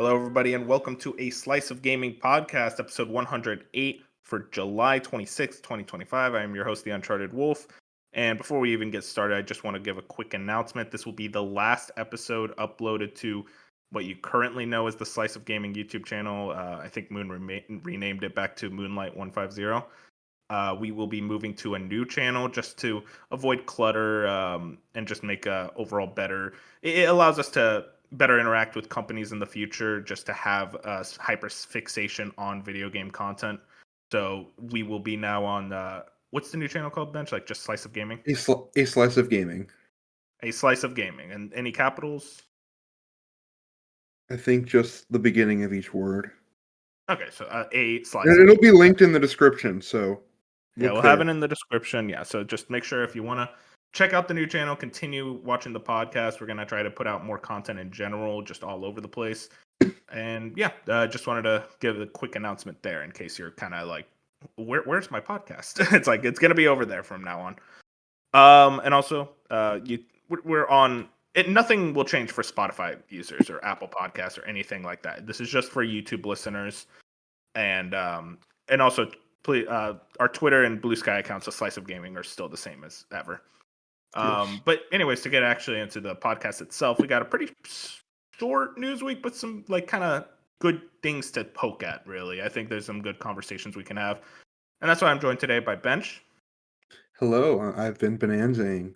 Hello, everybody, and welcome to a Slice of Gaming podcast, episode 108 for July 26th, 2025. I am your host, The Uncharted Wolf. And before we even get started, I just want to give a quick announcement. This will be the last episode uploaded to what you currently know as the Slice of Gaming YouTube channel. I think Moon renamed it back to Moonlight 150. We will be moving to a new channel just to avoid clutter and just make a overall better. It allows us to better interact with companies in the future, just to have a hyper fixation on video game content. So we will be now on what's the new channel called, Bench? Like just Slice of Gaming? A slice of gaming. A Slice of Gaming. And any capitals? I think just the beginning of each word. Okay, so a Slice. And it'll be linked in the description, so We'll have it in the description. Yeah, so just make sure if you want to check out the new channel, continue watching the podcast. We're going to try to put out more content in general, just all over the place. And yeah, just wanted to give a quick announcement there in case you're kind of like, where's my podcast? It's like, it's going to be over there from now on. And also, we're on it. Nothing will change for Spotify users or Apple Podcasts or anything like that. This is just for YouTube listeners. And also, please, our Twitter and Blue Sky accounts of Slice of Gaming are still the same as ever. Yes. But anyways, to get actually into the podcast itself, we got a pretty short news week, but some like kind of good things to poke at, really. I think there's some good conversations we can have. And that's why I'm joined today by Bench. Hello, I've been bonanzaing.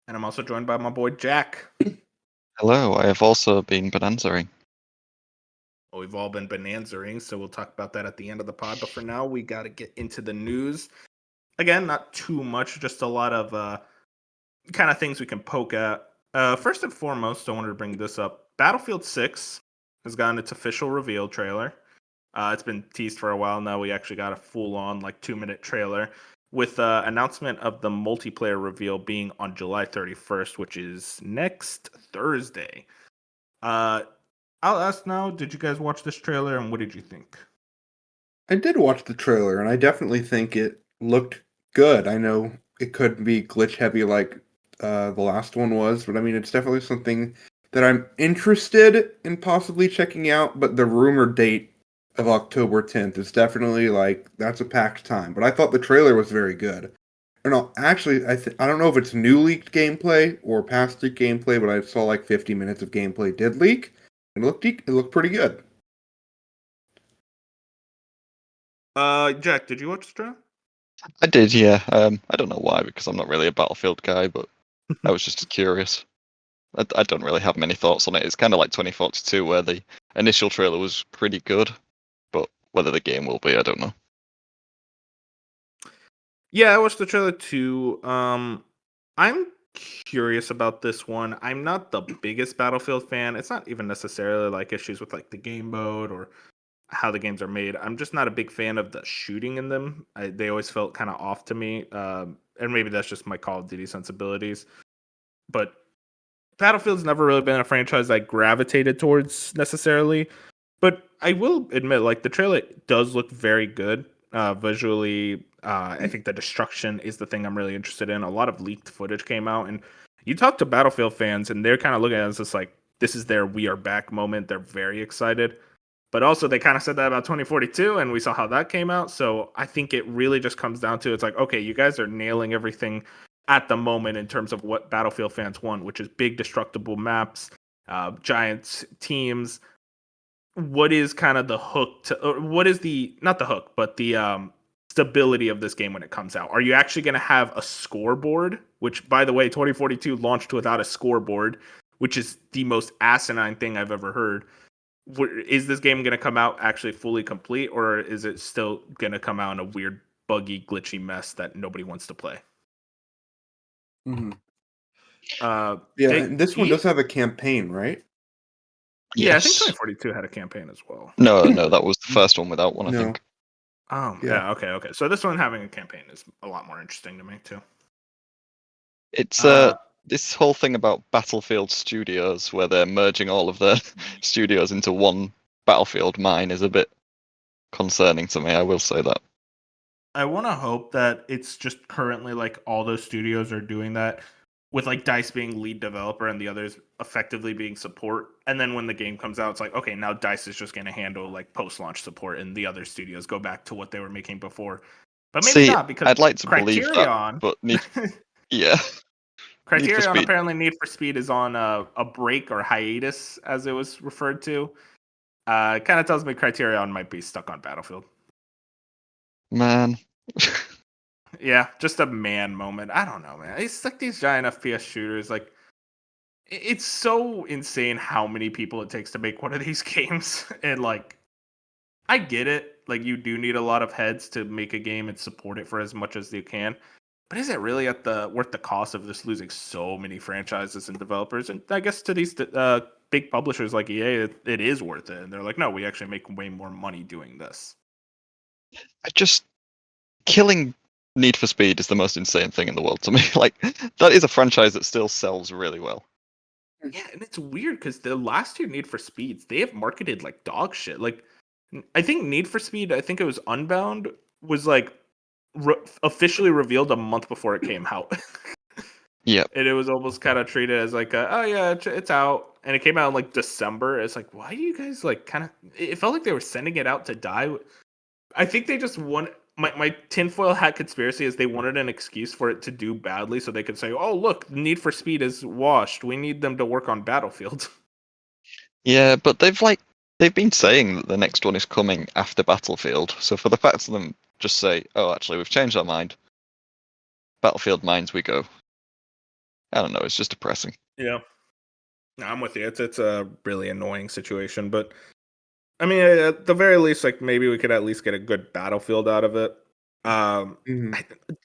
And I'm also joined by my boy Jack. Hello, I have also been bonanzaing. Well, we've all been bonanzaing, so we'll talk about that at the end of the pod. But for now, we got to get into the news. Again, not too much, just a lot of kind of things we can poke at. First and foremost, I wanted to bring this up. Battlefield 6 has gotten its official reveal trailer. It's been teased for a while now. We actually got a full-on, like, 2-minute trailer with announcement of the multiplayer reveal being on July 31st, which is next Thursday. I'll ask now, did you guys watch this trailer, and what did you think? I did watch the trailer, and I definitely think it looked good. I know it could be glitch heavy like the last one was, but I mean, it's definitely something that I'm interested in possibly checking out, but the rumored date of October 10th is definitely like, that's a packed time. But I thought the trailer was very good. Or no, actually, I don't know if it's new leaked gameplay or past leaked gameplay, but I saw like 50 minutes of gameplay did leak. It looked pretty good. Jack, did you watch the trailer? I did, yeah. I don't know why, because I'm not really a Battlefield guy, but I was just curious. I don't really have many thoughts on it. It's kind of like 2042, where the initial trailer was pretty good, but whether the game will be, I don't know. Yeah, I watched the trailer too. I'm curious about this one. I'm not the biggest Battlefield fan. It's not even necessarily like issues with like the game mode or how the games are made. I'm just not a big fan of the shooting in them. They always felt kind of off to me. And maybe that's just my Call of Duty sensibilities. But Battlefield's never really been a franchise I gravitated towards necessarily. But I will admit, like, the trailer does look very good visually. I think the destruction is the thing I'm really interested in. A lot of leaked footage came out, and you talk to Battlefield fans, and they're kind of looking at it as just like, this is their "we are back" moment. They're very excited. But also, they kind of said that about 2042, and we saw how that came out. So I think it really just comes down to, it's like, okay, you guys are nailing everything at the moment in terms of what Battlefield fans want, which is big, destructible maps, giant teams. What is kind of the hook to, or what is the, not the hook, but the stability of this game when it comes out? Are you actually going to have a scoreboard? Which, by the way, 2042 launched without a scoreboard, which is the most asinine thing I've ever heard. Is this game going to come out actually fully complete, or is it still going to come out in a weird, buggy, glitchy mess that nobody wants to play? Mm-hmm. Yeah, And this one does have a campaign, right? Yeah, Yes. I think 2042 had a campaign as well. No, that was the first one without one, I think. Oh, yeah, okay. So this one having a campaign is a lot more interesting to me, too. It's this whole thing about Battlefield Studios, where they're merging all of their studios into one Battlefield mine, is a bit concerning to me, I will say that. I want to hope that it's just currently like all those studios are doing that with like DICE being lead developer and the others effectively being support. And then when the game comes out, it's like, okay, now DICE is just going to handle like post-launch support, and the other studios go back to what they were making before. But maybe See, not, because I'd like to believe that, Criterion, but yeah, Need for Criterion Speed. apparently Need for Speed is on a break or hiatus, as it was referred to. It kind of tells me Criterion might be stuck on Battlefield. Man, Yeah, just a man moment. I don't know, man. It's like these giant FPS shooters. Like, it's so insane how many people it takes to make one of these games. And like, I get it. Like, you do need a lot of heads to make a game and support it for as much as you can. But is it really worth the cost of just losing so many franchises and developers? And I guess to these big publishers like EA, it is worth it. And they're like, no, we actually make way more money doing this. Killing Need for Speed is the most insane thing in the world to me. Like, that is a franchise that still sells really well. Yeah, and it's weird because the last two Need for Speeds, they have marketed like dog shit. Like, I think Need for Speed, I think it was Unbound, was like officially revealed a month before it came out. Yep. And it was almost kind of treated as like, oh yeah, it's out. And it came out in like December. It's like, why do you guys like kind of? It felt like they were sending it out to die. I think they just want my tinfoil hat conspiracy is they wanted an excuse for it to do badly so they could say, oh look, Need for Speed is washed. We need them to work on Battlefield. Yeah, but they've been saying that the next one is coming after Battlefield. So for the fact of them just say, oh, actually, we've changed our mind. Battlefield Mines we go. I don't know. It's just depressing. Yeah, no, I'm with you. It's a really annoying situation, but I mean, at the very least, like maybe we could at least get a good Battlefield out of it.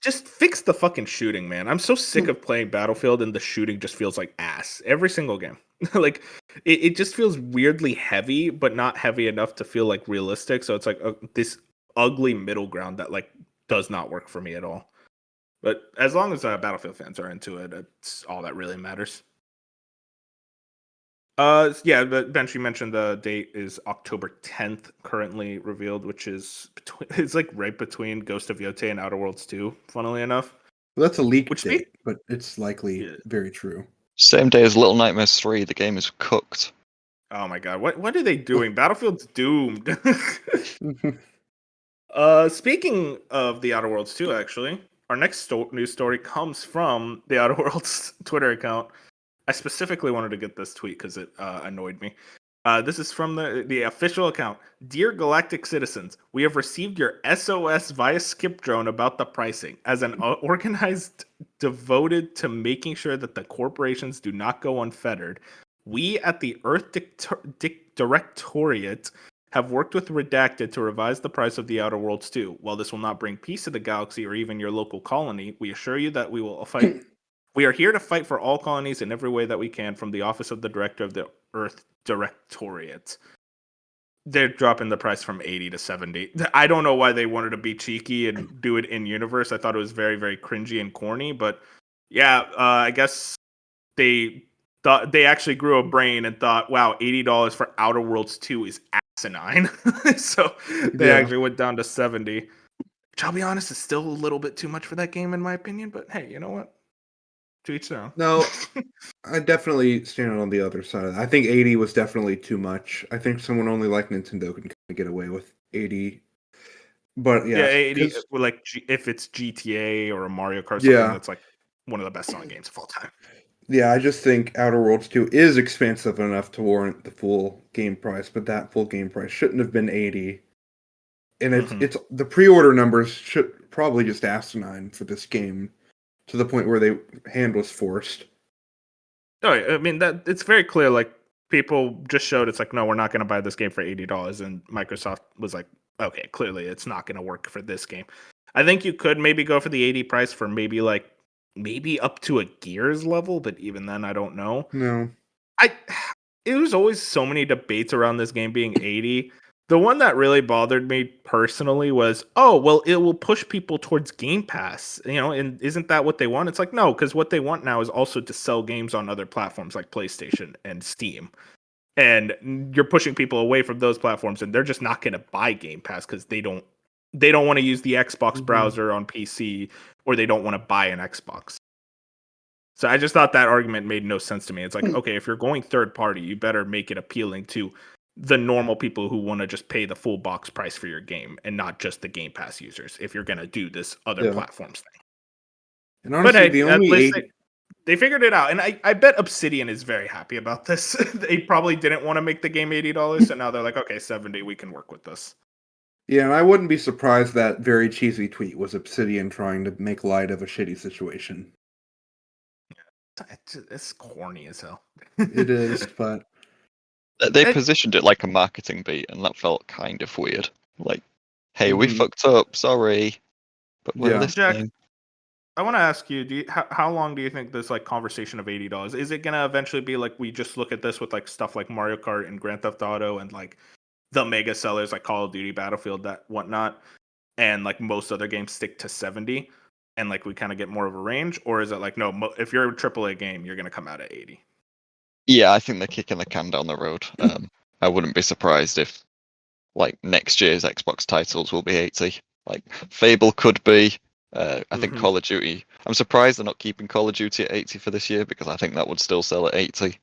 Just fix the fucking shooting, man. I'm so sick of playing Battlefield and the shooting just feels like ass every single game. Like it just feels weirdly heavy, but not heavy enough to feel like realistic. So it's like this ugly middle ground that like does not work for me at all. But as long as Battlefield fans are into it, it's all that really matters. Yeah, but Bench, you mentioned the date is October 10th, currently revealed, which is it's like right between Ghost of Yotei and Outer Worlds 2, funnily enough. Well, that's a leaked Which date, but it's likely very true. Same day as Little Nightmares 3, the game is cooked. Oh my god, what are they doing? Battlefield's doomed. Speaking of the Outer Worlds 2, actually, our next news story comes from the Outer Worlds Twitter account. I specifically wanted to get this tweet because it annoyed me. This is from the official account. Dear Galactic citizens, we have received your SOS via Skip Drone about the pricing. As an organized devoted to making sure that the corporations do not go unfettered, we at the Earth Directorate have worked with Redacted to revise the price of the Outer Worlds 2. While this will not bring peace to the galaxy or even your local colony, we assure you that we will fight. We are here to fight for all colonies in every way that we can from the office of the director of the Earth Directorate. They're dropping the price from 80 to 70. I don't know why they wanted to be cheeky and do it in universe. I thought it was very, very cringy and corny, but yeah, I guess they thought they actually grew a brain and thought, wow, $80 for Outer Worlds 2 is asinine. So they actually went down to 70. Which I'll be honest, is still a little bit too much for that game in my opinion, but hey, you know what? To each their own. No, I definitely stand on the other side. I think 80 was definitely too much. I think someone only like Nintendo can kind of get away with 80. But yeah, 80. Like if it's GTA or a Mario Kart, something that's like one of the best selling games of all time. Yeah, I just think Outer Worlds 2 is expensive enough to warrant the full game price, but that full game price shouldn't have been 80. And it's the pre-order numbers should probably just asinine for this game, to the point where the hand was forced. Oh, I mean that it's very clear. Like people just showed, it's like, no, we're not going to buy this game for $80, and Microsoft was like, okay, clearly it's not going to work for this game. I think you could maybe go for the 80 price for maybe up to a Gears level, but even then, I don't know. No, it was always so many debates around this game being 80. The one that really bothered me personally was, oh, well, it will push people towards Game Pass, and isn't that what they want? It's like, no, because what they want now is also to sell games on other platforms like PlayStation and Steam. And you're pushing people away from those platforms, and they're just not going to buy Game Pass because they don't want to use the Xbox browser on PC, or they don't want to buy an Xbox. So I just thought that argument made no sense to me. It's like, okay, if you're going third party, you better make it appealing to the normal people who want to just pay the full box price for your game and not just the Game Pass users if you're going to do this other Yeah. platforms thing. And But honestly, hey, the at only least 80, they figured it out. And I bet Obsidian is very happy about this. They probably didn't want to make the game $80. So now they're like, okay, 70, we can work with this. yeah, and I wouldn't be surprised that very cheesy tweet was Obsidian trying to make light of a shitty situation. It's corny as hell. It is, but They It- positioned it like a marketing beat, and that felt kind of weird. Like, hey, we Mhm. fucked up, sorry, but we're Yeah. Jack, listening. I want to ask you, how long do you think this like conversation of $80 is it gonna eventually be like we just look at this with like stuff like Mario Kart and Grand Theft Auto and like the mega sellers like Call of Duty, Battlefield, that whatnot, and like most other games stick to 70, and like we kind of get more of a range, or is it like no, if you're a AAA game, you're gonna come out at 80? Yeah, I think they're kicking the can down the road. I wouldn't be surprised if, like, next year's Xbox titles will be 80. Like, Fable could be. I think Mhm. Call of Duty. I'm surprised they're not keeping Call of Duty at 80 for this year because I think that would still sell at 80.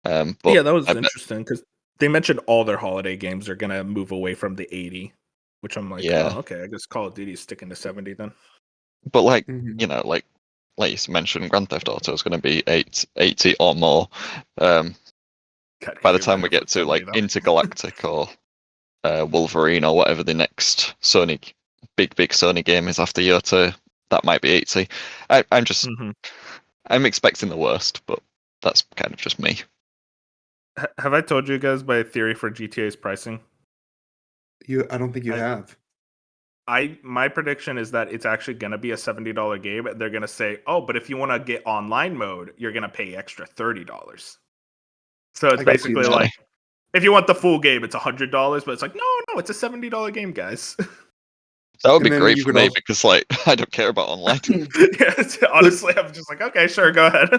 But Yeah, that was I bet- interesting because they mentioned all their holiday games are gonna move away from the 80, which I'm like, Yeah. oh, okay, I guess Call of Duty is sticking to 70 then. But like, Mhm. you know, like you mentioned, Grand Theft Auto is going to be 80 or more. God, By the could you time we imagine get for to 70 like though? Intergalactic or Wolverine or whatever the next Sony big Sony game is after year 2, that might be 80. I'm just Mhm. I'm expecting the worst, but that's kind of just me. Have I told you guys my theory for GTA's pricing? I don't think you I- have. My prediction is that it's actually going to be a $70 game. They're going to say, "Oh, but if you want to get online mode, you're going to pay extra $30." So it's I can see basically that. like if you want the full game, it's $100, but it's like, no, it's a $70 game, guys. That would And be then great you for could me also- because like I don't care about online. Yeah, honestly, I'm just like, okay, sure, go ahead.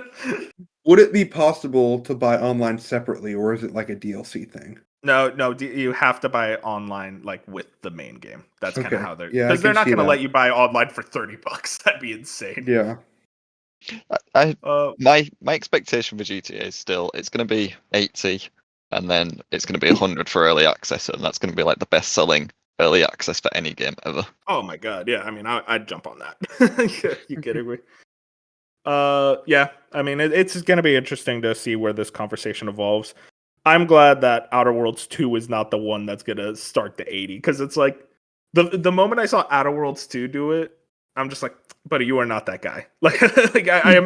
Would it be possible to buy online separately, or is it like a DLC thing? No, you have to buy online like with the main game. That's kind of Okay. how they're Yeah, I because they're can not see going to that. let you buy online for $30. That'd be insane. Yeah. My expectation for GTA is still it's going to be 80, and then it's going to be 100 for early access, and that's going to be like the best selling early access for any game ever. Oh my god, yeah. I mean, I'd jump on that. You kidding me? Yeah. I mean, it's going to be interesting to see where this conversation evolves. I'm glad that Outer Worlds 2 is not the one that's going to start the 80 because it's like the moment I saw Outer Worlds 2 do it, I'm just like, buddy, you are not that guy. Like, I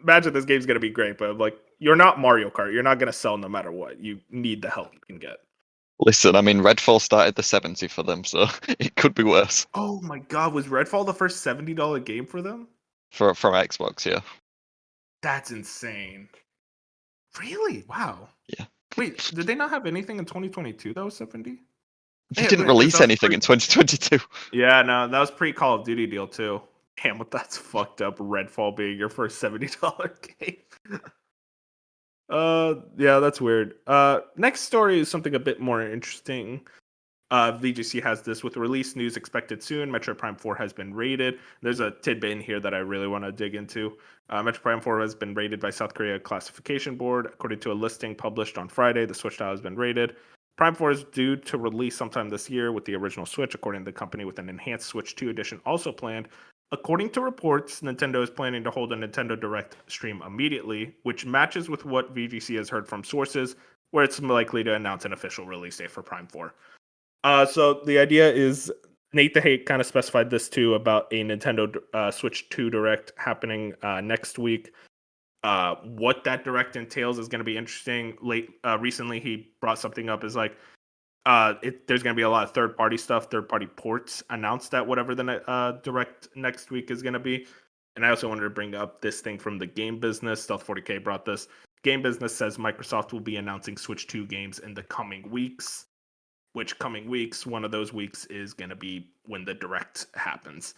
imagine this game's going to be great, but like, you're not Mario Kart. You're not going to sell no matter what. You need the help you can get. Listen, I mean, Redfall started the 70 for them, so it could be worse Oh my god, was Redfall the first $70 game for them? from Xbox. Yeah, That's insane. Really? Wow. Yeah. Wait, did they not have anything in 2022 that was 70? they Yeah, didn't wait, 'cause release that was anything in 2022. Yeah, no, that was pre Call of Duty deal too. Damn, what that's fucked up. Redfall being your first $70 game. Yeah, that's weird. Next story is something a bit more interesting. VGC has this with release news expected soon. Metroid Prime 4 has been rated. There's a tidbit in here that I really want to dig into. Metroid Prime 4 has been rated by South Korea Classification Board. According to a listing published on Friday, the Switch style has been rated. Prime 4 is due to release sometime this year with the original Switch, according to the company, with an enhanced Switch 2 edition also planned. According to reports, Nintendo is planning to hold a Nintendo Direct stream immediately, which matches with what VGC has heard from sources, where it's likely to announce an official release date for Prime 4. So the idea is Nate the Hate kind of specified this too about a Nintendo Switch 2 Direct happening next week. What that Direct entails is going to be interesting. Recently, he brought something up is like there's going to be a lot of third-party stuff, third-party ports announced at whatever the Direct next week is going to be. And I also wanted to bring up this thing from the game business. Stealth 40K brought this. Game business says Microsoft will be announcing Switch 2 games in the coming weeks. Which coming weeks, one of those weeks is going to be when the Direct happens.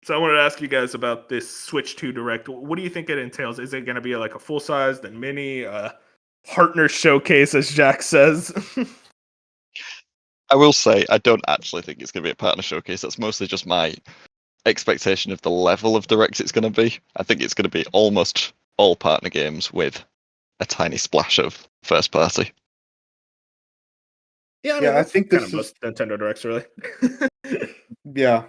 So I wanted to ask you guys about this Switch 2 Direct. What do you think it entails? Is it going to be like a full-sized and mini partner showcase, as Jack says? I will say, I don't actually think it's going to be a partner showcase. That's mostly just my expectation of the level of direct it's going to be. I think it's going to be almost all partner games with a tiny splash of first party. Yeah, I mean, Yeah, I that's think kind this of is most Nintendo Directs, really. yeah.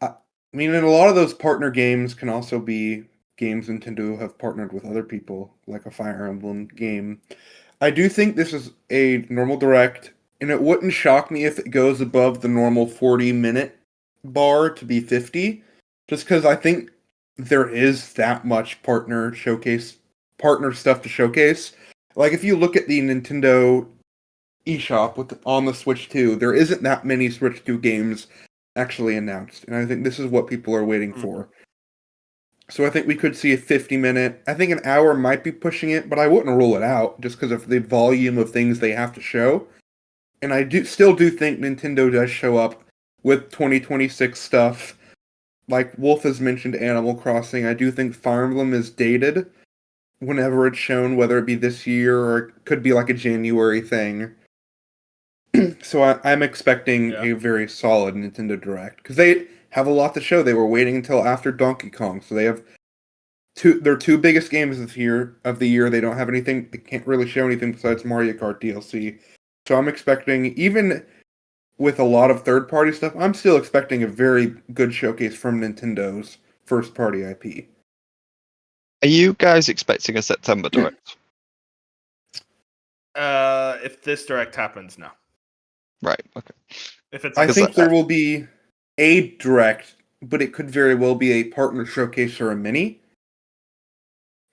I mean, and a lot of those partner games can also be games Nintendo have partnered with other people, like a Fire Emblem game. I do think this is a normal direct, and it wouldn't shock me if it goes above the normal 40-minute bar to be 50, just because I think there is that much partner stuff to showcase. Like if you look at the Nintendo eShop on the Switch 2, there isn't that many Switch 2 games actually announced, and I think this is what people are waiting for. So I think we could see a 50-minute. I think an hour might be pushing it, but I wouldn't rule it out just because of the volume of things they have to show. And I still do think Nintendo does show up with 2026 stuff. Like Wolf has mentioned Animal Crossing, I do think Fire Emblem is dated whenever it's shown, whether it be this year or it could be like a January thing. So I'm expecting a very solid Nintendo Direct because they have a lot to show. They were waiting until after Donkey Kong, so they have their two biggest games this year of the year. They don't have anything. They can't really show anything besides Mario Kart DLC. So I'm expecting, even with a lot of third-party stuff, I'm still expecting a very good showcase from Nintendo's first-party IP. Are you guys expecting a September direct? If this Direct happens, no. Right. Okay. If it's, I Because think there will be a Direct, but it could very well be a partner showcase or a mini.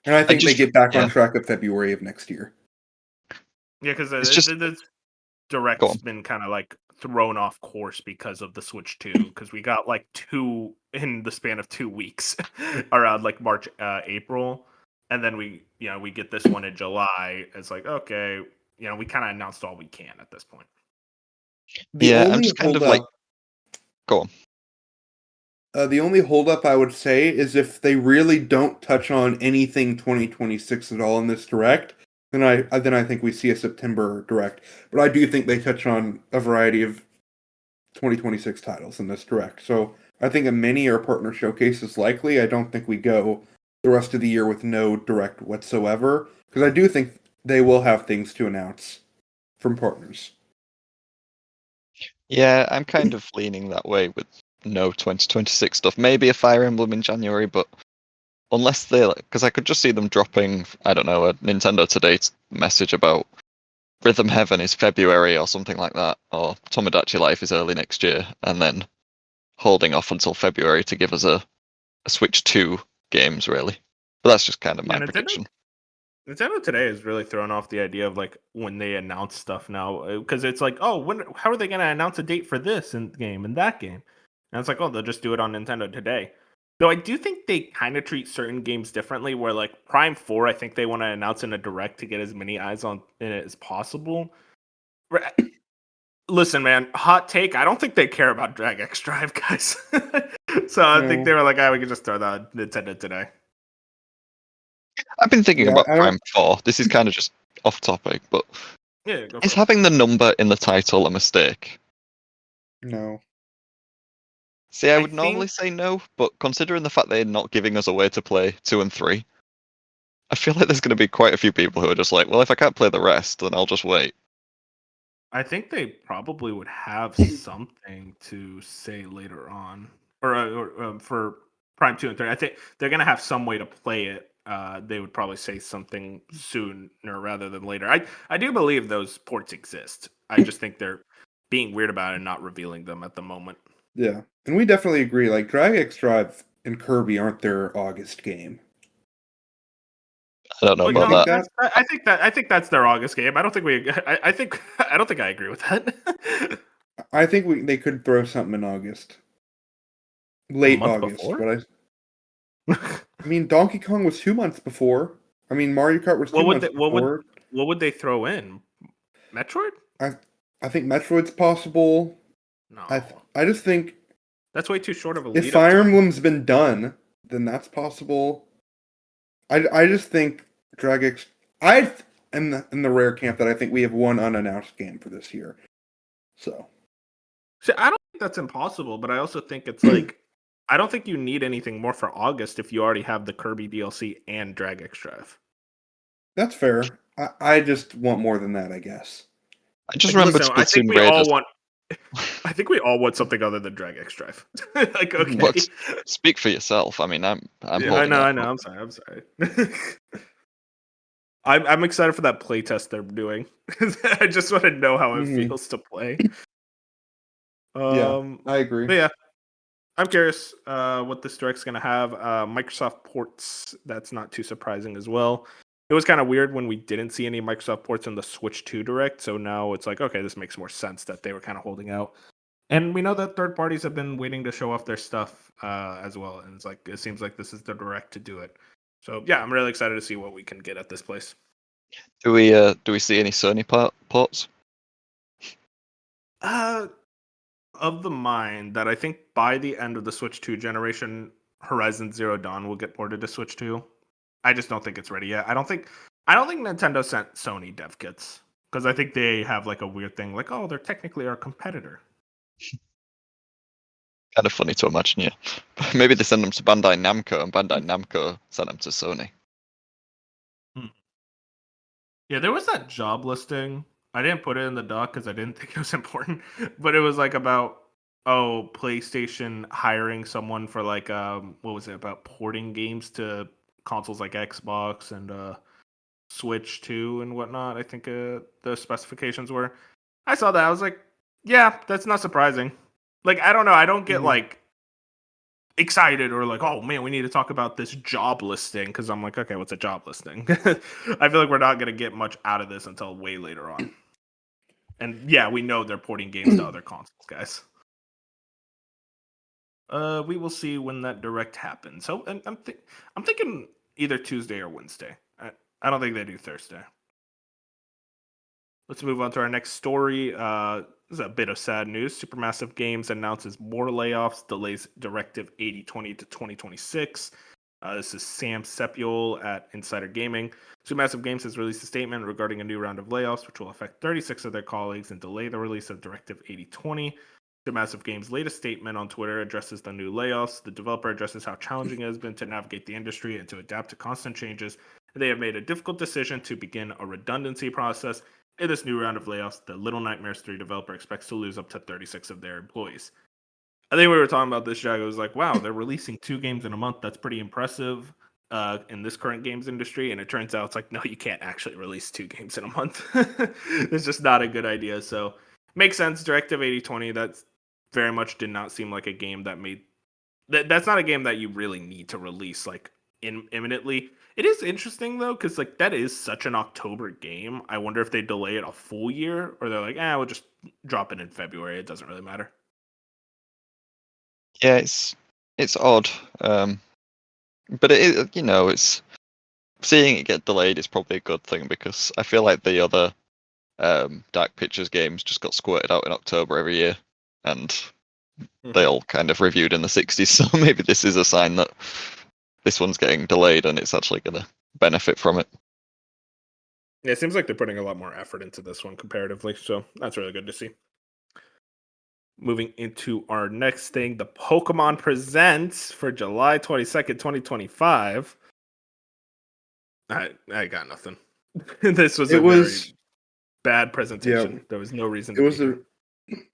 And I think they get back on track of February of next year. Yeah, because It's just- the Go Direct's on. been kind of like thrown off course because of the Switch 2, because we got like 2 in the span of 2 weeks around like March, April, and then we get this one in July. It's like, okay, we kind of announced all we can at this point. I'm just kind of like, go on. The only holdup I would say is if they really don't touch on anything 2026 at all in this direct, then I think we see a September direct. But I do think they touch on a variety of 2026 titles in this direct. So I think a mini or partner showcase is likely. I don't think we go the rest of the year with no direct whatsoever, because I do think they will have things to announce from partners. Yeah, I'm kind of leaning that way with no 2026 stuff. Maybe a Fire Emblem in January, but unless because I could just see them dropping, I don't know, a Nintendo Today message about Rhythm Heaven is February or something like that, or Tomodachi Life is early next year, and then holding off until February to give us a Switch 2 games, really. But that's just kind of my prediction. Nintendo Today has really thrown off the idea of like when they announce stuff now, because it's like, oh, how are they going to announce a date for this game and that game? And it's like, oh, they'll just do it on Nintendo Today. Though I do think they kind of treat certain games differently, where like Prime 4, I think they want to announce in a direct to get as many eyes on it as possible. Listen, man, hot take. I don't think they care about Drag X Drive, guys. So I think they were like, we can just throw that on Nintendo Today. I've been thinking about Prime 4. This is kind of just off topic, but is having the number in the title a mistake? No. See, I would normally say no, but considering the fact they're not giving us a way to play 2 and 3, I feel like there's going to be quite a few people who are just like, well, if I can't play the rest, then I'll just wait. I think they probably would have something to say later on, or for Prime 2 and 3. I think they're going to have some way to play it. They would probably say something sooner rather than later. I do believe those ports exist. I just think they're being weird about it and not revealing them at the moment. Yeah, and we definitely agree. Like Drag X Drive and Kirby aren't their August game. I don't know about that. I think that's their August game. I don't think I agree with that. I think they could throw something in August, late August. Before? But I mean, Donkey Kong was 2 months before. I mean, Mario Kart was 2 months before. What would they throw in? Metroid? I think Metroid's possible. No, I just think that's way too short of a lead. If Fire Emblem's been done, then that's possible. I just think Drag X. I am in the rare camp that I think we have one unannounced game for this year. So, I don't think that's impossible, but I also think it's like I don't think you need anything more for August if you already have the Kirby DLC and Drag X Drive. That's fair. I just want more than that, I guess. I just Like, remember listen, I think Splatoon we all Raiders. want. I think we all want something other than Drag X Drive. Like, okay. What? Speak for yourself. I mean, I'm Yeah, holding out. I know. I'm sorry. I'm excited for that playtest they're doing. I just want to know how it Mhm. feels to play. Yeah, I agree. But yeah, I'm curious what this direct's gonna have. Microsoft ports. That's not too surprising as well. It was kind of weird when we didn't see any Microsoft ports in the Switch 2 Direct. So now it's like, okay, this makes more sense that they were kind of holding out. And we know that third parties have been waiting to show off their stuff as well. And it's like, it seems like this is the Direct to do it. So yeah, I'm really excited to see what we can get at this place. Do we see any Sony ports? Of the mind that I think by the end of the Switch 2 generation, Horizon Zero Dawn will get ported to Switch 2. I just don't think it's ready yet. I don't think Nintendo sent Sony dev kits because I think they have like a weird thing like, oh, they're technically our competitor. Kind of funny to imagine, yeah. Maybe they send them to Bandai Namco, and Bandai Namco sent them to Sony. Yeah, there was that job listing. I didn't put it in the doc because I didn't think it was important, but it was like about PlayStation hiring someone for like what was it about porting games to consoles like Xbox and Switch 2 and whatnot. I think the specifications were. I saw that. I was like, yeah, that's not surprising. Like, I don't know. I don't get Mhm. like excited or like, oh man, we need to talk about this job listing because I'm like, okay, what's a job listing? I feel like we're not gonna get much out of this until way later on. And yeah, we know they're porting games to other consoles, guys. We will see when that direct happens. So, and I'm thinking either Tuesday or Wednesday. I don't think they do Thursday. Let's move on to our next story. This is a bit of sad news. Supermassive Games announces more layoffs, delays Directive 8020 to 2026. This is Sam Sepiol at Insider Gaming. Supermassive Games has released a statement regarding a new round of layoffs, which will affect 36 of their colleagues and delay the release of Directive 8020. Supermassive Games' latest statement on Twitter addresses the new layoffs. The developer addresses how challenging it has been to navigate the industry and to adapt to constant changes. They have made a difficult decision to begin a redundancy process. In this new round of layoffs, the Little Nightmares 3 developer expects to lose up to 36 of their employees. I think we were talking about this, Jag. It was like, wow, they're releasing 2 games in a month. That's pretty impressive in this current games industry. And it turns out it's like, no, you can't actually release 2 games in a month. It's just not a good idea. So makes sense. Directive 8020, that's very much did not seem like a game that made that's not a game that you really need to release like imminently. It is interesting though, because like that is such an October game. I wonder if they delay it a full year or they're like, we'll just drop it in February. It doesn't really matter. Yeah, it's odd, but it is, it's seeing it get delayed is probably a good thing because I feel like the other Dark Pictures games just got squirted out in October every year, and they all kind of reviewed in the 60s. So maybe this is a sign that this one's getting delayed and it's actually going to benefit from it. Yeah, it seems like they're putting a lot more effort into this one comparatively, so that's really good to see. Moving into our next thing, the Pokemon Presents for July 22nd, 2025. I got nothing. This was very bad presentation. Yeah, There was no reason it to was be here.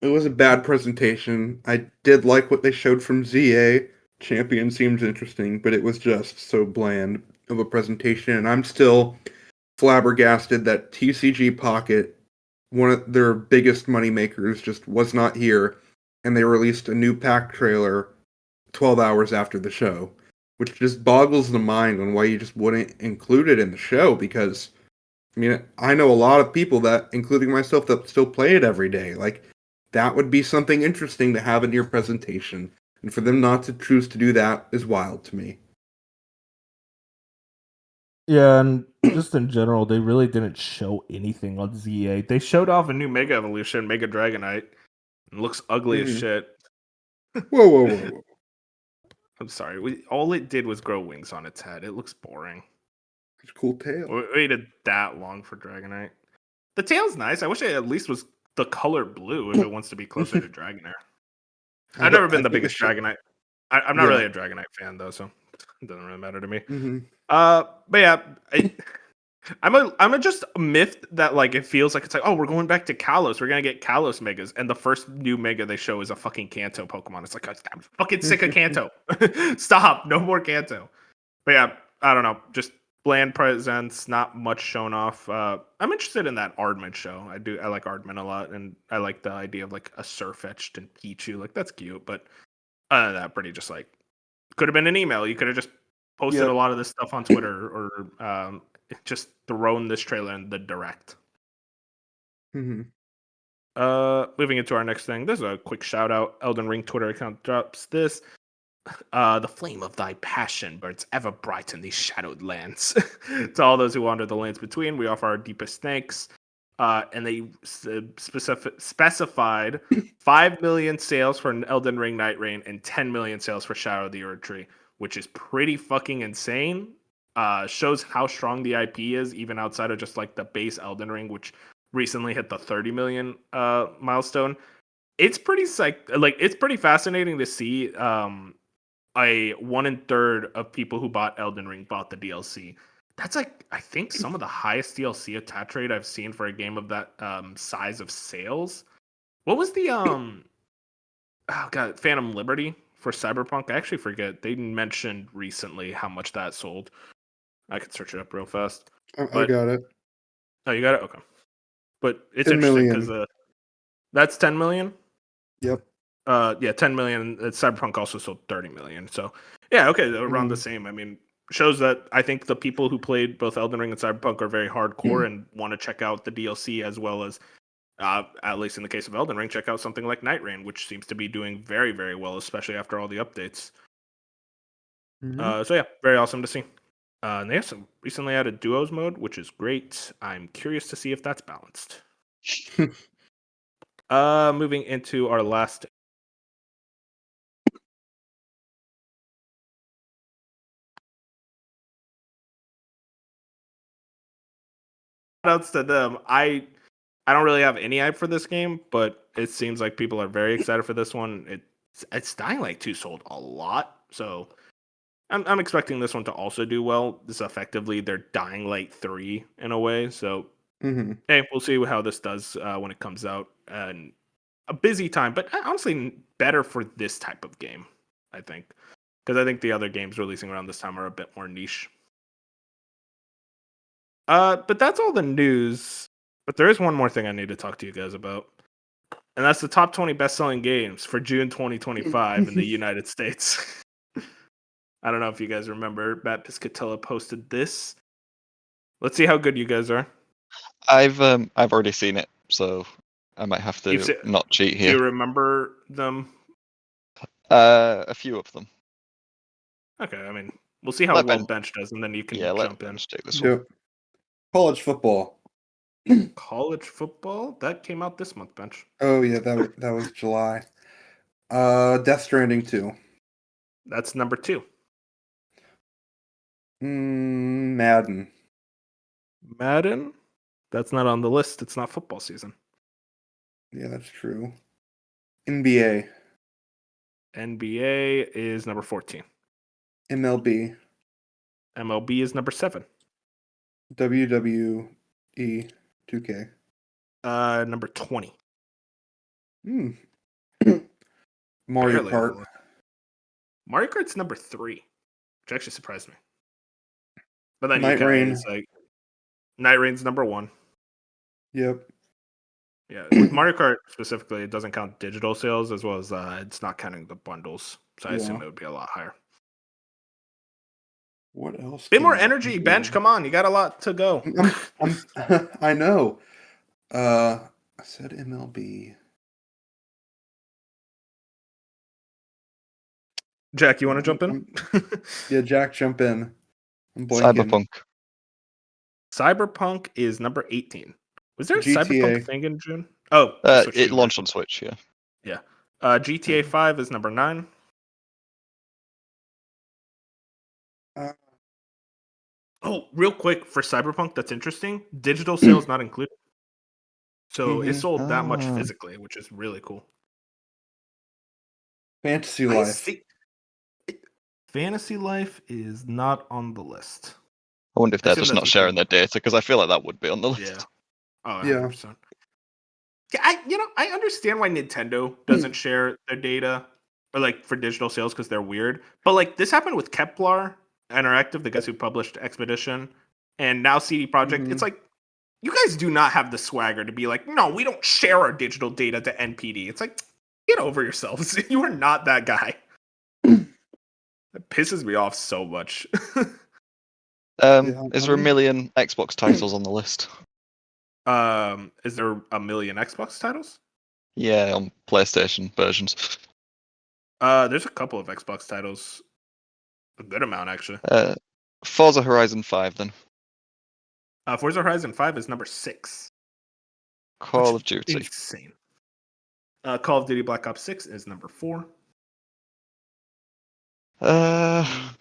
it was a bad presentation. I did like what they showed from ZA. Champion seems interesting, but it was just so bland of a presentation, and I'm still flabbergasted that TCG Pocket, one of their biggest money makers, just was not here, and they released a new pack trailer 12 hours after the show, which just boggles the mind on why you just wouldn't include it in the show, because I mean, I know a lot of people that, including myself, that still play it every day. Like, that would be something interesting to have in your presentation. And for them not to choose to do that is wild to me. Yeah, and just in general, they really didn't show anything on ZA. They showed off a new Mega Evolution, Mega Dragonite. It looks ugly as Mhm. shit. Whoa. I'm sorry. All it did was grow wings on its head. It looks boring. It's a cool tail. We waited that long for Dragonite. The tail's nice. I wish it at least was the color blue if it wants to be closer to Dragonair. I've never been the biggest Dragonite. I'm not Yeah. really a Dragon Knight fan though, so it doesn't really matter to me. Hmm. But yeah, I'm just miffed that like it feels like it's like, oh, we're going back to Kalos. We're gonna get Kalos megas, and the first new mega they show is a fucking Kanto Pokemon. It's like I'm fucking sick of Kanto. Stop, no more Kanto. But yeah, I don't know, just bland presents, not much shown off. I'm interested in that Aardman show. I like Aardman a lot, and I like the idea of like a Surfetched and Pichu. Like that's cute, but other than that, pretty just like could have been an email. You could have just posted Yep. a lot of this stuff on Twitter or just thrown this trailer in the direct. Hmm. Moving into our next thing. There's a quick shout out. Elden Ring Twitter account drops this. The flame of thy passion burns ever bright in these shadowed lands. To all those who wander the lands between, we offer our deepest thanks. And they specified 5 million sales for an Elden Ring Night Rain and 10 million sales for Shadow of the Erdtree, which is pretty fucking insane. Shows how strong the IP is, even outside of just like the base Elden Ring, which recently hit the 30 million milestone. It's pretty it's pretty fascinating to see a 1/3 of people who bought Elden Ring bought the DLC. That's like I think some of the highest DLC attach rate I've seen for a game of that size of sales. What was the oh god, Phantom Liberty for Cyberpunk? I actually forget. They mentioned recently how much that sold. I could search it up real fast. I But got it. oh, you got it. Okay, but it's 10 interesting million. because that's 10 million. Yep. Yeah, 10 million. Cyberpunk also sold 30 million. So yeah, okay, around the same. I mean, shows that I think the people who played both Elden Ring and Cyberpunk are very hardcore and want to check out the DLC as well as, at least in the case of Elden Ring, check out something like Night Rain, which seems to be doing very, very well, especially after all the updates. So yeah, very awesome to see. And they also recently added duos mode, which is great. I'm curious to see if that's balanced. Moving into our last outs to them. I don't really have any hype for this game, but it seems like people are very excited for this one. It's Dying Light 2 sold a lot, so I'm expecting this one to also do well. This is effectively their Dying Light 3 in a way. So Hmm. hey, we'll see how this does when it comes out. And a busy time, but honestly better for this type of game, I think. Because I think the other games releasing around this time are a bit more niche. But that's all the news. But there is one more thing I need to talk to you guys about. And that's the top 20 best-selling games for June 2025 in the United States. I don't know if you guys remember, Matt Piscatella posted this. Let's see how good you guys are. I've already seen it, so I might have to not cheat Do you here. remember them? A few of them. Okay, I mean, we'll see how Let well Ben- Bench does, and then you can Yeah, let jump in. Bench take this one. Yep. College football. College football? That came out this month, Bench. Oh yeah, that was July. Death Stranding 2. That's number 2. Madden. Madden? That's not on the list. It's not football season. Yeah, that's true. NBA. NBA is number 14. MLB. MLB is number 7. WWE 2K. Number 20. Mario Barely on the Kart. list. Mario Kart's number 3, which actually surprised me. But then Night Rain. is like Night Rain's number 1. Yep. Yeah, with Mario Kart specifically, it doesn't count digital sales as well as it's not counting the bundles. So I assume it would be a lot higher. What else? Bit more energy, Bench. Come on, you got a lot to go. I know. I said MLB. Jack, you want to jump in? Yeah, Jack, jump in. I'm blanking. Cyberpunk. Cyberpunk is number 18. Was there a GTA. Cyberpunk thing in June? Oh, It launched on Switch, yeah. Yeah. GTA 5 is number 9. Oh, real quick for Cyberpunk, that's interesting. Digital sales not included. So it sold that much physically, which is really cool. Fantasy Life. Fantasy Life is not on the list. I wonder if I they're assume just that's not what sharing they- their data because I feel like that would be on the list. Yeah. Oh, Yeah. 100%. Yeah, I understand why Nintendo doesn't share their data or like for digital sales because they're weird. But like this happened with Kepler Interactive, the guys who published Expedition, and now CD Projekt. Mhm. It's like you guys do not have the swagger to be like, no, we don't share our digital data to NPD. It's like, get over yourselves. You are not that guy. That pisses me off so much. Yeah, Is there a million Xbox titles on the list? Is there a million Xbox titles? Yeah, on PlayStation versions. There's a couple of Xbox titles. A good amount, actually. Forza Horizon 5 then. Forza Horizon 5 is number 6. Call which of is Duty. Insane. Call of Duty Black Ops 6 is number 4. Can't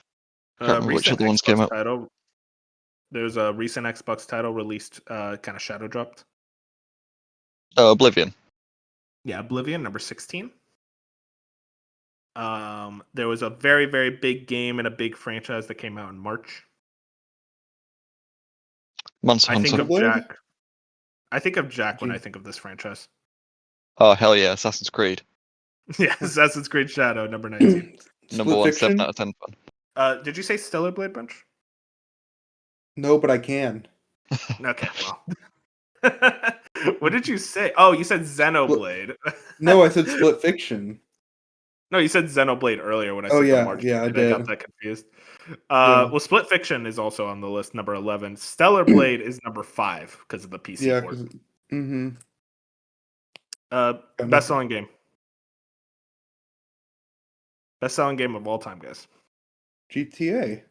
remember which Recent other ones came Xbox out. title. There's a recent Xbox title released, kind of shadow dropped. Oh, Oblivion. Yeah, Oblivion, number 16. There was a very, very big game and a big franchise that came out in March. Monster I think Hunter. of Xenoblade? Jack. I think of Jack when I Gee. think of this franchise. Oh, hell yeah, Assassin's Creed. Yeah, Assassin's Creed Shadow, number 19. Number Split 1, Fiction? 7 out of 10 fun. Did you say Stellar Blade Bunch? No, but I can. Okay, well. What did you say? Oh, you said Xenoblade. No, I said Split Fiction. No, you said Xenoblade earlier when I Oh, said yeah, the March. yeah, I date. I got did. that confused. Yeah. Well, Split Fiction is also on the list, number 11. Stellar Blade is number 5 because of the PC Yeah, port. because Best-selling game. Best-selling game of all time, guys. GTA.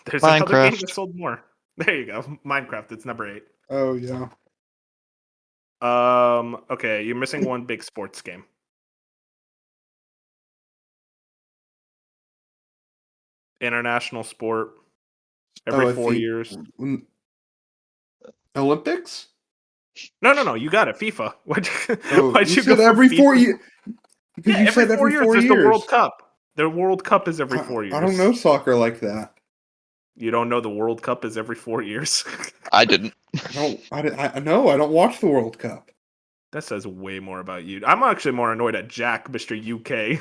There's another game Minecraft. that sold more. There you go. Minecraft, it's number 8. Oh yeah. Okay, you're missing one big sports game. International sport. Every I 4 see. years. Olympics? No. You got it. FIFA. Oh, Why'd you you go said for every 4 FIFA? years. Because Yeah, you every said 4 every years. 4 There's years. the World Cup. The World Cup is every 4 years. I don't know soccer like that. You don't know the World Cup is every 4 years. I didn't. I know. I don't watch the World Cup. That says way more about you. I'm actually more annoyed at Jack, Mr. UK.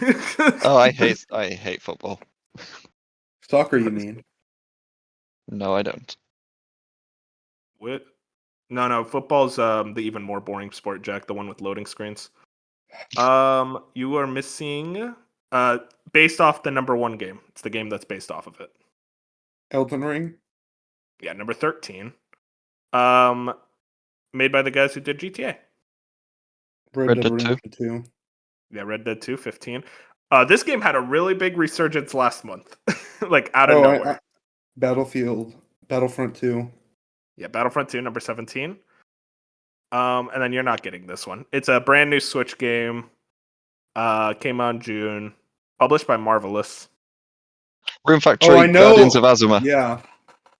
Oh, I hate football. Soccer, you mean? No, I don't. What? No. Football's the even more boring sport, Jack. The one with loading screens. You are missing. Based off the number 1 game. It's the game that's based off of it. Elden Ring. Yeah, number 13. Made by the guys who did GTA. Red Red Dead Dead 2. Redemption 2. Yeah, Red Dead 2, 15. This game had a really big resurgence last month, like out of Oh, nowhere. Battlefront 2. Yeah, Battlefront 2, number 17. And then you're not getting this one. It's a brand new Switch game. Came out in June. Published by Marvelous. Rune Factory, Oh, I know. Guardians of Azuma. Yeah.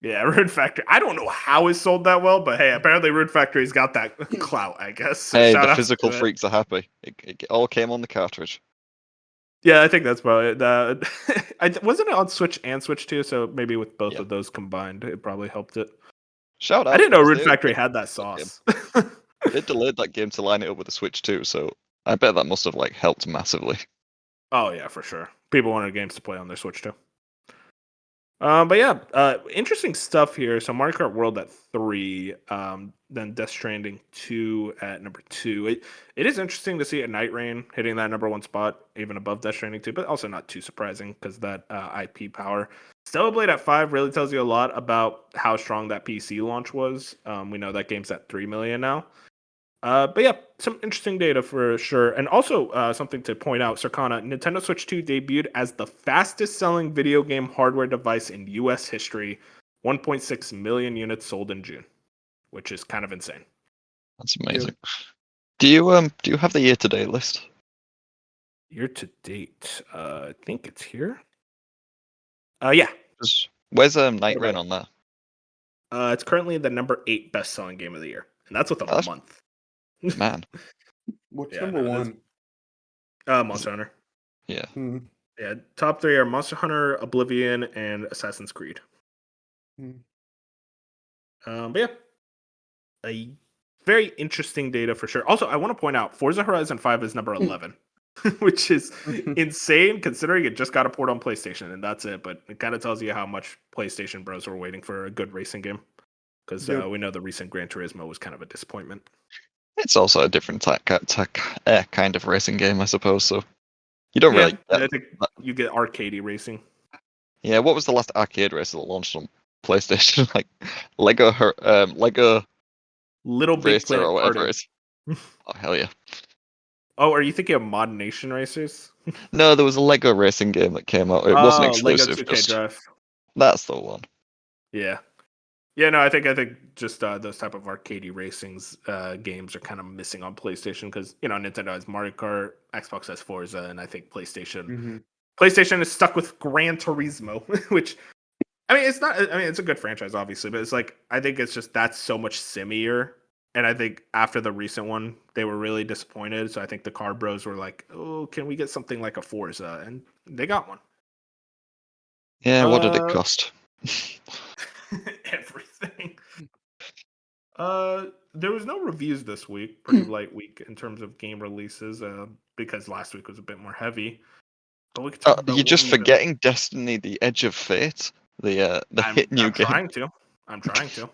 Yeah, Rune Factory. I don't know how it sold that well, but hey, apparently Rune Factory's got that clout, I guess. So Hey, shout the outs physical to it. freaks are happy. It all came on the cartridge. Yeah, I think that's probably it. Wasn't it on Switch and Switch 2? So maybe with both Yeah. of those combined, it probably helped it. Shout out. I didn't know because Rune they- Factory they- had that game. sauce. They delayed that game to line it up with the Switch too, so I bet that must have like helped massively. Oh yeah, for sure. People wanted games to play on their Switch too. But yeah, interesting stuff here. So Mario Kart World at 3, then Death Stranding 2 at number 2. It is interesting to see a Night Rain hitting that number 1 spot, even above Death Stranding 2, but also not too surprising because that IP power. Stellar Blade at 5 really tells you a lot about how strong that PC launch was. We know that game's at 3 million now. But yeah, some interesting data for sure. And also something to point out, Circana, Nintendo Switch 2 debuted as the fastest selling video game hardware device in US history. 1.6 million units sold in June, which is kind of insane. That's amazing. Do you have the year to date list? Year to date, I think it's here. Yeah. Where's Night Rain on there? It's currently the number 8 best selling game of the year. And that's within a month. Man. What's Yeah, number no, 1? Monster Hunter. Yeah. Hmm. Yeah, top three are Monster Hunter, Oblivion, and Assassin's Creed. Mm. But yeah, a very interesting data for sure. Also, I want to point out Forza Horizon 5 is number 11, which is insane considering it just got a port on PlayStation and that's it. But it kind of tells you how much PlayStation bros were waiting for a good racing game because Yep. we know the recent Gran Turismo was kind of a disappointment. It's also a different kind of racing game, I suppose. So you don't really. I think you get arcadey racing. Yeah, what was the last arcade race that launched on PlayStation? Like Lego Little Big Racer Planet or whatever Karting. it is. Oh hell yeah! Oh, are you thinking of Mod Nation Racers? No, there was a Lego racing game that came out. It wasn't Lego exclusive. 2K Drive. That's the one. Yeah. Yeah, no, I think just those type of arcadey racings games are kind of missing on PlayStation because Nintendo has Mario Kart, Xbox has Forza, and I think PlayStation is stuck with Gran Turismo, which I mean it's not. I mean it's a good franchise, obviously, but it's like I think it's just that's so much simmier. And I think after the recent one, they were really disappointed. So I think the car bros were like, "Oh, can we get something like a Forza?" And they got one. Yeah, what did it cost? Everything. There was no reviews this week. Pretty light week in terms of game releases. Because last week was a bit more heavy. But we could talk about You're just what we've been- forgetting Destiny: The Edge of Fate, the hit new game. I'm trying to.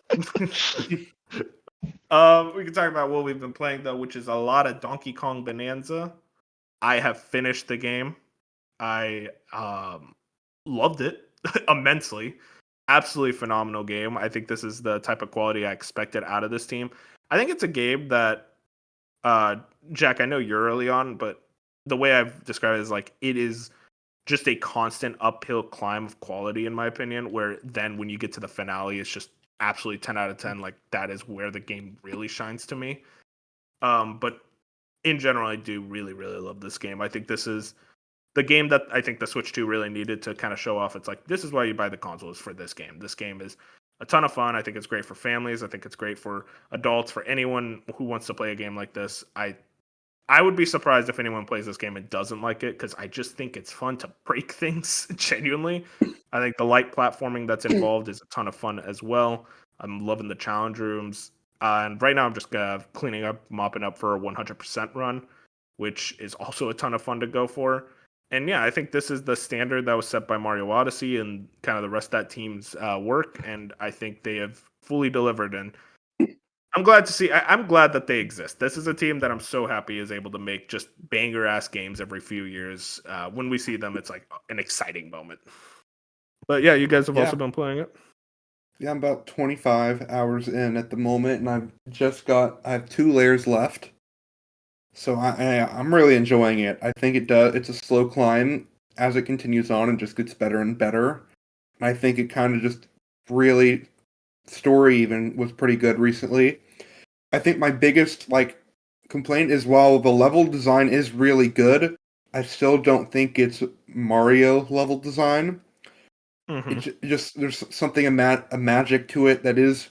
We can talk about what we've been playing though, which is a lot of Donkey Kong Bonanza. I have finished the game. I loved it immensely. Absolutely phenomenal game. I think this is the type of quality I expected out of this team. I think it's a game that, Jack, I know you're early on, but the way I've described it is like it is just a constant uphill climb of quality, in my opinion, where then when you get to the finale, it's just absolutely 10 out of 10. Like that is where the game really shines to me. But in general, I do really, really love this game. I think this is the game that I think the Switch 2 really needed to kind of show off. It's like, this is why you buy the consoles for this game. This game is a ton of fun. I think it's great for families. I think it's great for adults, for anyone who wants to play a game like this. I would be surprised if anyone plays this game and doesn't like it because I just think it's fun to break things genuinely. I think the light platforming that's involved is a ton of fun as well. I'm loving the challenge rooms. And right now I'm just cleaning up, mopping up for a 100% run, which is also a ton of fun to go for. And yeah, I think this is the standard that was set by Mario Odyssey and kind of the rest of that team's work. And I think they have fully delivered. And I'm glad to see. I'm glad that they exist. This is a team that I'm so happy is able to make just banger ass games every few years. When we see them, it's like an exciting moment. But yeah, you guys have also been playing it. Yeah, I'm about 25 hours in at the moment, and I have 2 layers left. So I'm really enjoying it. I think it's a slow climb as it continues on and just gets better and better. And I think it kind of just really, story even was pretty good recently. I think my biggest complaint is while the level design is really good, I still don't think it's Mario level design. Mm-hmm. It just there's something a magic to it that is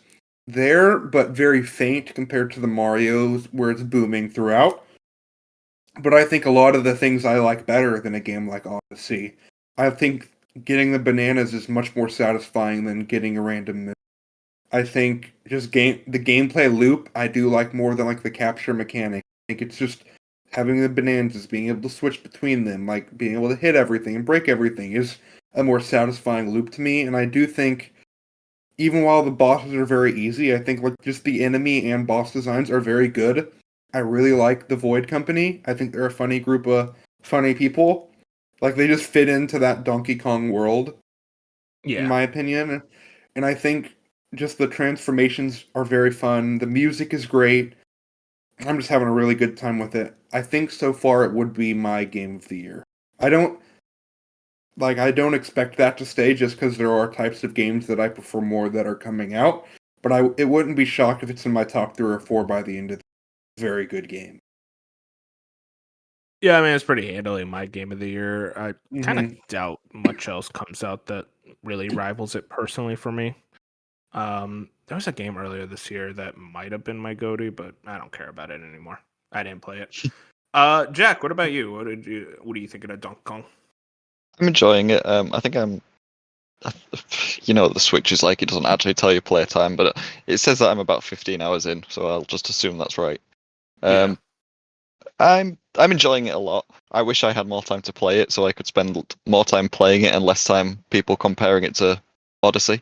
there, but very faint compared to the Mario's where it's booming throughout. But I think a lot of the things I like better than a game like Odyssey. I think getting the bananas is much more satisfying than getting a random miss. I think just the gameplay loop I do like more than like the capture mechanic. I think it's just having the bananas, being able to switch between them, like being able to hit everything and break everything is a more satisfying loop to me. And I do think even while the bosses are very easy, I think like just the enemy and boss designs are very good. I really like the Void Company. I think they're a funny group of funny people. Like they just fit into that Donkey Kong world, in my opinion. And I think just the transformations are very fun. The music is great. I'm just having a really good time with it. I think so far it would be my game of the year. I don't expect that to stay just because there are types of games that I prefer more that are coming out. But it wouldn't be shocked if it's in my top 3 or 4 by the end of the very good game. Yeah, I mean it's pretty handily my game of the year. I kind of doubt much else comes out that really rivals it personally for me. There was a game earlier this year that might have been my GOTY, but I don't care about it anymore. I didn't play it. Jack, what about you? What are you thinking of Donkey Kong? I'm enjoying it. I think the Switch is like it doesn't actually tell you playtime, but it says that I'm about 15 hours in, so I'll just assume that's right. Yeah. I'm enjoying it a lot. I wish I had more time to play it, so I could spend more time playing it and less time people comparing it to Odyssey.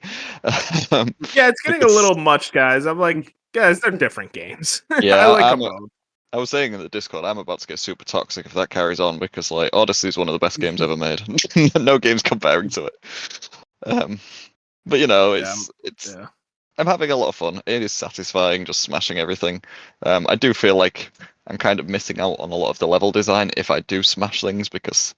Yeah, it's getting a Because- little much, guys. I'm like, guys, they're different games. Yeah, I like them both. I was saying in the Discord, I'm about to get super toxic if that carries on because like Odyssey is one of the best games ever made. No game's comparing to it. But it's Yeah. I'm having a lot of fun. It is satisfying just smashing everything. I do feel like I'm kind of missing out on a lot of the level design if I do smash things because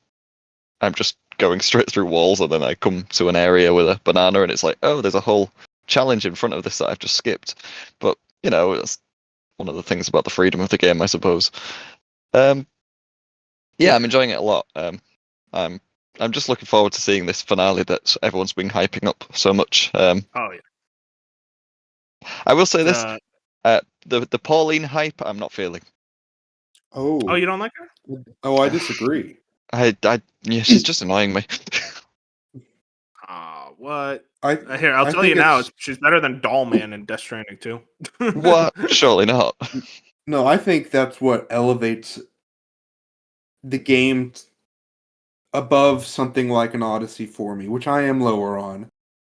I'm just going straight through walls and then I come to an area with a banana and it's like, oh, there's a whole challenge in front of this that I've just skipped. But that's one of the things about the freedom of the game, I suppose. Yeah, I'm enjoying it a lot. I'm just looking forward to seeing this finale that everyone's been hyping up so much. Oh yeah. I will say this: Uh, the Pauline hype, I'm not feeling. oh, you don't like her? Oh, I disagree. Yeah, she's just annoying me. What? I Here, I'll I tell think you now. it's- She's better than Dollman in Death Stranding too. What? Surely not. No, I think that's what elevates the game above something like an Odyssey for me, which I am lower on,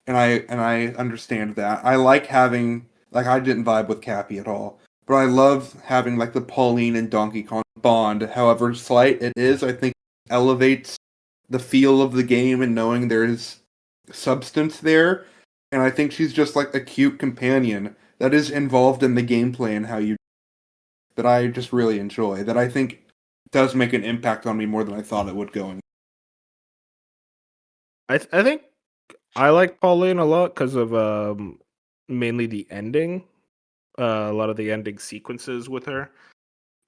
and I understand that. I like having I didn't vibe with Cappy at all, but I love having like the Pauline and Donkey Kong bond, however slight it is. I think it elevates the feel of the game and knowing there is substance there, and I think she's just like a cute companion that is involved in the gameplay and how you that I just really enjoy. That I think does make an impact on me more than I thought it would going. I think I like Pauline a lot because of mainly the ending. A lot of the ending sequences with her.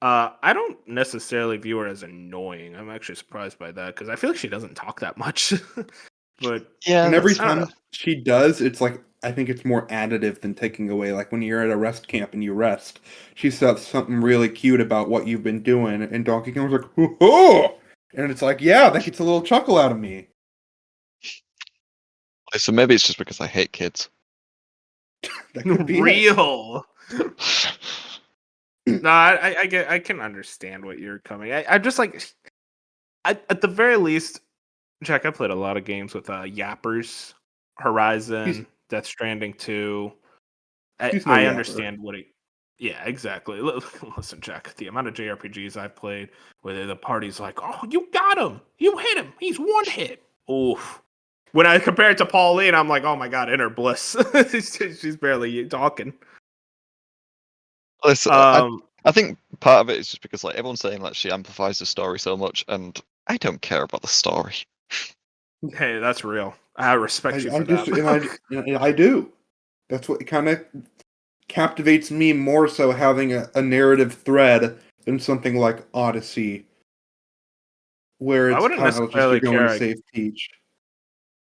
I don't necessarily view her as annoying. I'm actually surprised by that because I feel like she doesn't talk that much. But Yeah, And every I don't know. time she does, it's like I think it's more additive than taking away. Like when you're at a rest camp and you rest, she says something really cute about what you've been doing, and Donkey Kong's like, "Hoo-hoo!" And it's like, yeah, that gets a little chuckle out of me. so maybe it's just because I hate kids. That could be it. Real. No, I can understand what you're coming. I'm just like, at the very least, Jack. I played a lot of games with Yappers, Horizon, He's- Death Stranding 2. He's no I yapper. understand what he. Yeah, exactly. Listen, Jack. The amount of JRPGs I've played where the party's like, "Oh, you got him! You hit him! He's one hit." Oof. When I compare it to Pauline, I'm like, "Oh my god, inner bliss." She's barely talking. Listen, Um, I think part of it is just because like everyone's saying that she amplifies the story so much, and I don't care about the story. hey, that's real. I respect you I for just that. and I do. That's what kind of captivates me more so having a narrative thread than something like Odyssey, where I it's wouldn't kind of just necessarily you're going to care. save Peach.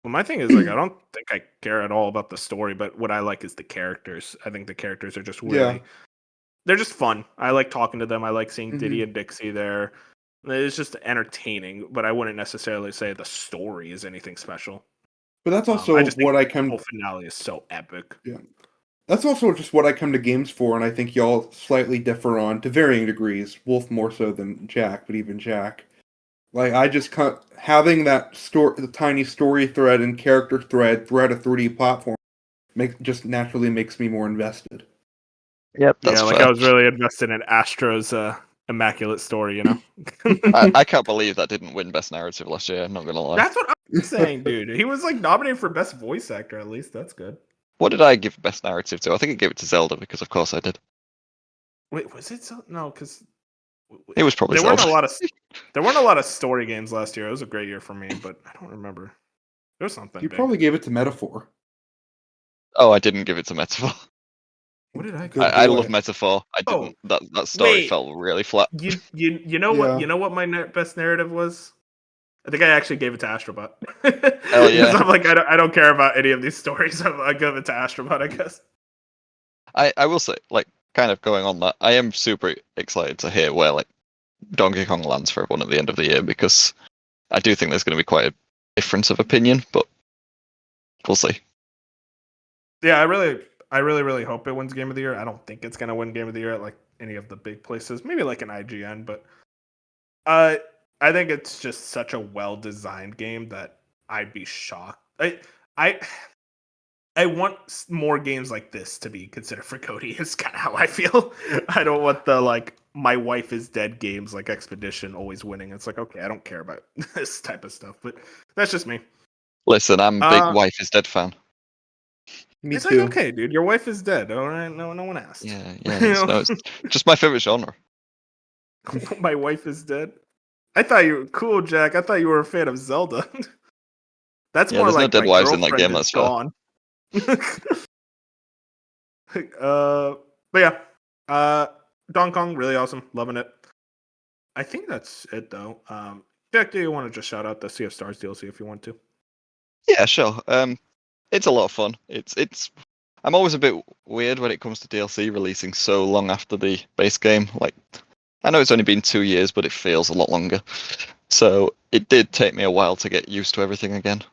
Well, my thing is like I don't think I care at all about the story, but what I like is the characters. I think the characters are just really Yeah. they're just fun. I like talking to them. I like seeing Diddy Mhm. and Dixie there. It's just entertaining, but I wouldn't necessarily say the story is anything special. But that's I also just think what I the come. whole finale is so epic. That's also just what I come to games for, and I think y'all slightly differ on to varying degrees. Wolf more so than Jack, but even Jack. Like I just having that the tiny story thread and character thread a 3D platform, just naturally makes me more invested. Yep, that's Yeah, like fair. I was really invested in Astro's immaculate story, you know? I can't believe that didn't win Best Narrative last year. I'm not gonna lie. That's what I'm saying, dude. He was like nominated for best voice actor, at least. That's good. What did I give Best Narrative to? I think I gave it to Zelda because, of course, I did. Wait, was it so? No, because It was probably there weren't Zelda. there weren't a lot of story games last year. It was a great year for me, but I don't remember. There was something. You big. probably gave it to Metaphor. Oh, I didn't give it to Metaphor. What did I? Good I boy. love Metaphor. I Oh, didn't. That story wait. felt really flat. You know Yeah. what? You know what my best narrative was? I think I actually gave it to Astrobot. Hell yeah. Because I'm like I don't care about any of these stories. I give it to Astrobot, I guess. I will say, like, kind of going on that, I am super excited to hear where like Donkey Kong lands for everyone at the end of the year because I do think there's going to be quite a difference of opinion, but we'll see. Yeah, I really hope it wins Game of the Year. I don't think it's gonna win Game of the Year at like any of the big places. Maybe like an IGN, but I think it's just such a well-designed game that I'd be shocked. I I want more games like this to be considered for Cody. Is kind of how I feel. I don't want the like my wife is dead games like Expedition always winning. It's like, okay, I don't care about this type of stuff, but that's just me. Listen, I'm a big Wife is Dead fan. Me It's too. like, okay, dude, your wife is dead. All right, no one asked. Yeah, You it's just my favorite genre. My wife is dead. I thought you were cool, Jack. I thought you were a fan of Zelda. That's Yeah, more there's no like dead my wives in that girlfriend game, is that's fair. gone. But yeah, Donkey Kong, really awesome, loving it. I think that's it though. Jack, do you want to just shout out the Sea of Stars DLC if you want to? Yeah, sure. It's a lot of fun. It's I'm always a bit weird when it comes to DLC releasing so long after the base game. Like, I know it's only been 2 years, but it feels a lot longer. So it did take me a while to get used to everything again.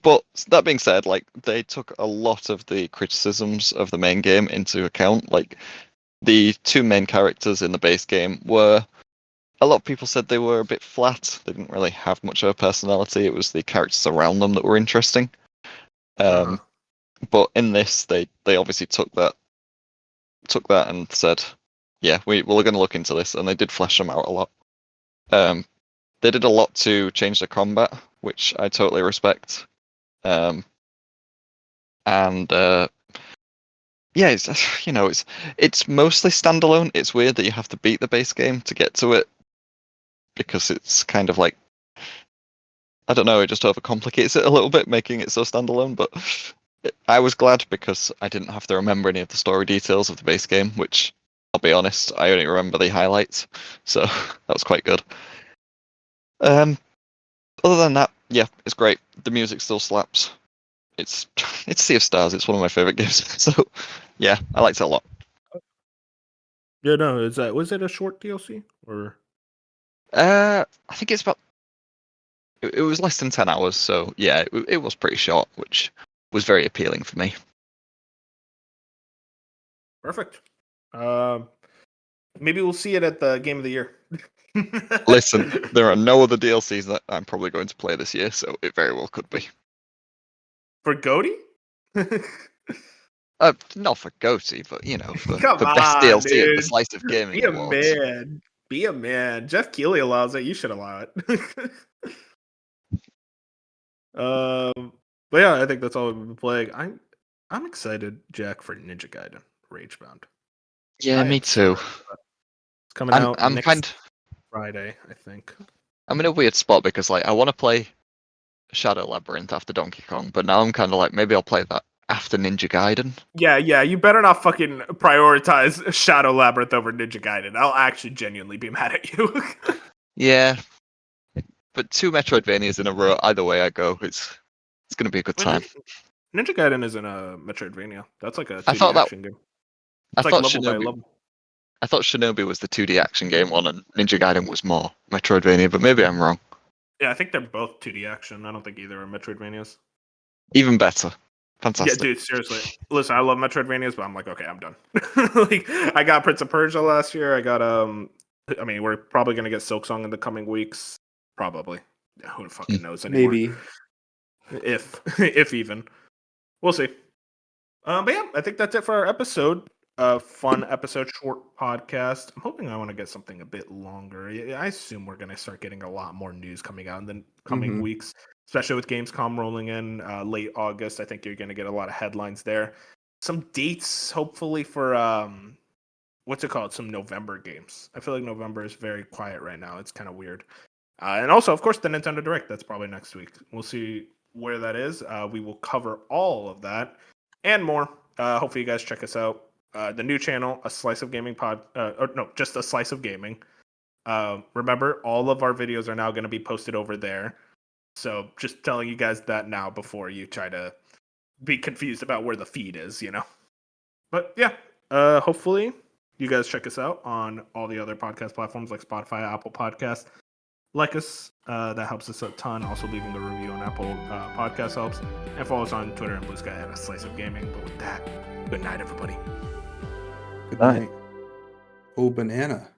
But that being said, like they took a lot of the criticisms of the main game into account. Like the two main characters in the base game were a lot of people said they were a bit flat. They didn't really have much of a personality. It was the characters around them that were interesting. But in this, they obviously took that and said, yeah, we're going to look into this, and they did flesh them out a lot. They did a lot to change the combat, which I totally respect. And yeah, it's mostly standalone. It's weird that you have to beat the base game to get to it, because it's kind of like, I don't know, it just overcomplicates it a little bit, making it so standalone. But I was glad because I didn't have to remember any of the story details of the base game, which, I'll be honest, I only remember the highlights, so that was quite good. Other than that, yeah, it's great. The music still slaps. It's Sea of Stars. It's one of my favorite games. So yeah, I liked it a lot. Yeah, no, was it a short DLC or? I think it's about. It was less than 10 hours, so yeah, it was pretty short, which was very appealing for me. Perfect. Maybe we'll see it at the Game of the Year. Listen, there are no other DLCs that I'm probably going to play this year, so it very well could be. For Goaty? Not for GOTY, but for Come best on, DLC at the dude. Slice of Gaming Be a Awards. man. Be a man. Jeff Keighley allows it. You should allow it. But yeah, I think that's all we've been playing. I'm excited, Jack, for Ninja Gaiden Ragebound. Yeah, me too. It's coming out I'm next Friday, I think. I'm in a weird spot because like I want to play Shadow Labyrinth after Donkey Kong, but now I'm kind of like, maybe I'll play that after Ninja Gaiden. Yeah, you better not fucking prioritize Shadow Labyrinth over Ninja Gaiden. I'll actually genuinely be mad at you. Yeah, but 2 Metroidvanias in a row, either way I go, it's gonna be a good time. Ninja Gaiden isn't a Metroidvania. That's like a 2D I thought action game. It's like level by level. I thought Shinobi was the 2D action game one, and Ninja Gaiden was more Metroidvania, but maybe I'm wrong. Yeah, I think they're both 2D action. I don't think either are Metroidvanias. Even better. Fantastic. Yeah, dude, seriously. Listen, I love Metroidvanias, but I'm like, okay, I'm done. Like, I got Prince of Persia last year. I got I mean, we're probably gonna get Silksong in the coming weeks. Probably. Yeah, who fucking knows anymore? Maybe. If even. We'll see. But yeah, I think that's it for our episode. Fun episode, short podcast. I'm hoping I want to get something a bit longer. I assume we're going to start getting a lot more news coming out in the coming weeks, especially with Gamescom rolling in late August. I think you're going to get a lot of headlines there. Some dates, hopefully, for what's it called? Some November games. I feel like November is very quiet right now. It's kind of weird. And also, of course, the Nintendo Direct. That's probably next week. We'll see where that is. We will cover all of that and more. Hopefully, you guys check us out. The new channel, A Slice of Gaming just A Slice of Gaming. Remember, all of our videos are now going to be posted over there. So just telling you guys that now before you try to be confused about where the feed is, But yeah, hopefully you guys check us out on all the other podcast platforms like Spotify, Apple Podcasts, like us. That helps us a ton. Also, leaving a review on Apple Podcast helps. And follow us on Twitter and Blue Sky at A Slice of Gaming. But with that, good night, everybody. Good Bye. night. Oh, banana.